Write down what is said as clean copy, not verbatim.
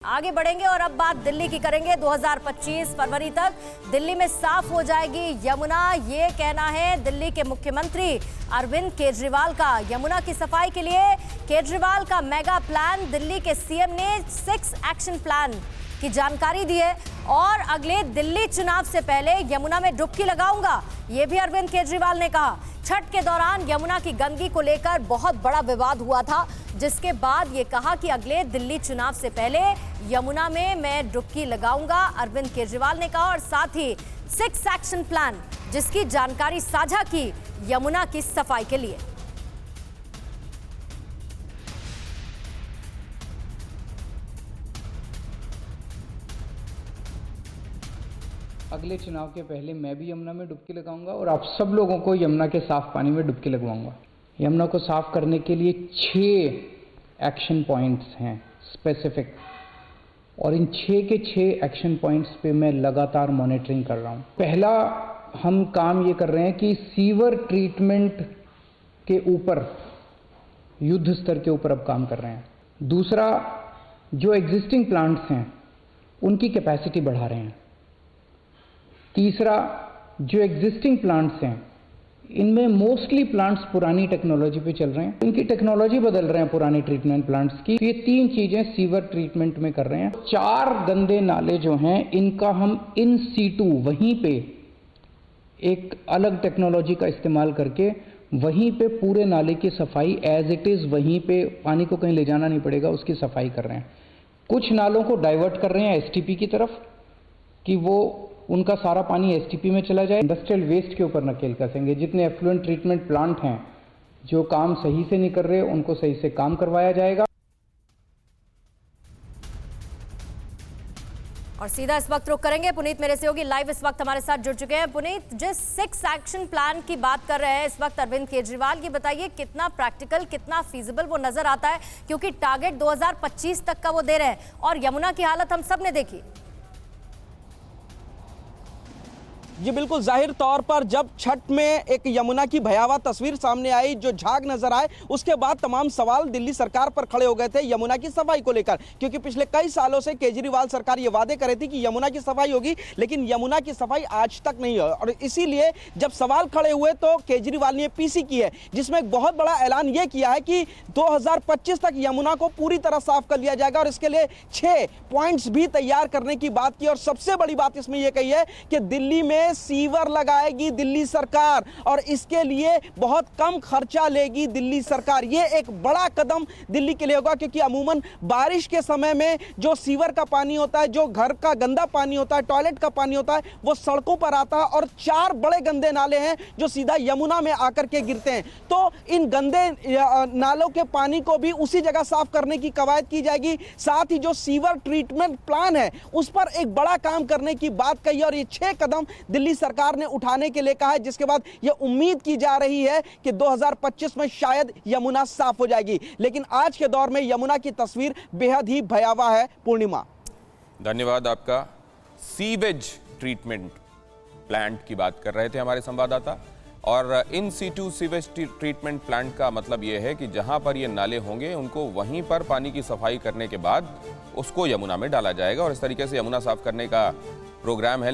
आगे बढ़ेंगे और अब बात दिल्ली की करेंगे। 2025 फरवरी तक दिल्ली में साफ हो जाएगी यमुना, ये कहना है दिल्ली के मुख्यमंत्री अरविंद केजरीवाल का। यमुना की सफाई के लिए केजरीवाल का मेगा प्लान, दिल्ली के सीएम ने 6 एक्शन प्लान की जानकारी दी है और अगले दिल्ली चुनाव से पहले यमुना में डुबकी लगाऊंगा, ये भी अरविंद केजरीवाल ने कहा। छठ के दौरान यमुना की गंदगी को लेकर बहुत बड़ा विवाद हुआ था, जिसके बाद ये कहा कि अगले दिल्ली चुनाव से पहले यमुना में मैं डुबकी लगाऊंगा, अरविंद केजरीवाल ने कहा। और साथ ही 6 एक्शन प्लान जिसकी जानकारी साझा की यमुना की सफाई के लिए। अगले चुनाव के पहले मैं भी यमुना में डुबकी लगाऊंगा और आप सब लोगों को यमुना के साफ पानी में डुबकी लगवाऊंगा। यमुना को साफ करने के लिए 6 एक्शन पॉइंट्स हैं स्पेसिफिक, और इन 6 के 6 एक्शन पॉइंट्स पे मैं लगातार मॉनिटरिंग कर रहा हूं। पहला हम काम ये कर रहे हैं कि सीवर ट्रीटमेंट के ऊपर, युद्ध स्तर के ऊपर अब काम कर रहे हैं। दूसरा, जो एग्जिस्टिंग प्लांट्स हैं उनकी कैपेसिटी बढ़ा रहे हैं। तीसरा, जो एग्जिस्टिंग प्लांट्स हैं इनमें मोस्टली प्लांट्स पुरानी टेक्नोलॉजी पे चल रहे हैं, इनकी टेक्नोलॉजी बदल रहे हैं पुरानी ट्रीटमेंट प्लांट्स की। ये 3 चीजें सीवर ट्रीटमेंट में कर रहे हैं। 4 गंदे नाले जो हैं इनका हम इन सीटू वहीं पे एक अलग टेक्नोलॉजी का इस्तेमाल करके वहीं पे पूरे नाले की सफाई एज इट इज, वहीं पे पानी को कहीं ले जाना नहीं पड़ेगा, उसकी सफाई कर रहे हैं। कुछ नालों को डाइवर्ट कर रहे हैं एसटीपी की तरफ कि वो उनका सारा पानी एसटीपी में चला जाए। इंडस्ट्रियल वेस्ट के ऊपर नकेल कसेंगे। जितने एफ्लुएंट ट्रीटमेंट प्लांट हैं जो काम सही से नहीं कर रहे उनको सही से काम करवाया जाएगा। और सीधा इस वक्त रुक करेंगे, पुनीत मेरे से होगी लाइव इस वक्त हमारे साथ जुड़ चुके हैं। पुनीत, जिस 6 एक्शन प्लान की बात कर रहे हैं इस वक्त अरविंद केजरीवाल, ये बताइए कितना प्रैक्टिकल, कितना फीजिबल वो नजर आता है, क्योंकि टारगेट 2025 तक का वो दे रहे हैं और यमुना की हालत हम सब ने देखी। ये बिल्कुल जाहिर तौर पर जब छठ में एक यमुना की भयावह तस्वीर सामने आई, जो झाग नजर आए, उसके बाद तमाम सवाल दिल्ली सरकार पर खड़े हो गए थे यमुना की सफाई को लेकर, क्योंकि पिछले कई सालों से केजरीवाल सरकार ये वादे कर रही थी कि यमुना की सफाई होगी, लेकिन यमुना की सफाई आज तक नहीं हुई। और इसीलिए जब सवाल खड़े हुए तो केजरीवाल ने पीसी की है, जिसमें एक बहुत बड़ा ऐलान ये किया है कि 2025 तक यमुना को पूरी तरह साफ कर लिया जाएगा और इसके लिए 6 पॉइंट्स भी तैयार करने की बात की। और सबसे बड़ी बात इसमें यह कही है कि दिल्ली में सीवर लगाएगी दिल्ली सरकार और इसके लिए बहुत कम खर्चा लेगी दिल्ली सरकार। ये एक बड़ा कदम दिल्ली के लिए होगा, क्योंकि अमूमन बारिश के समय में जो सीवर का पानी होता है, जो घर का गंदा पानी होता है, टॉयलेट का पानी होता है, वो सड़कों पर आता है और 4 बड़े गंदे नाले हैं जो सीधा यमुना में आकर के गिरते हैं। तो इन गंदे नालों के पानी को भी उसी जगह साफ करने की कवायद की जाएगी। साथ ही जो सीवर ट्रीटमेंट प्लान है उस पर एक बड़ा काम करने की बात कही और ये 6 कदम दिल्ली सरकार ने उठाने के लिए कहा है, जिसके बाद यह उम्मीद की जा रही है कि 2025 में शायद यमुना साफ हो जाएगी। लेकिन आज के दौर में यमुना की तस्वीर बेहद ही भयावह है। पूर्णिमा, धन्यवाद आपका। सीवेज ट्रीटमेंट प्लांट की बात कर रहे थे हमारे संवाददाता, और in situ sewage treatment plant का मतलब यह है कि जहां पर ये नाले होंगे उनको वहीं पर पानी की सफाई करने के बाद उसको यमुना में डाला जाएगा और इस तरीके से यमुना साफ करने का प्रोग्राम है।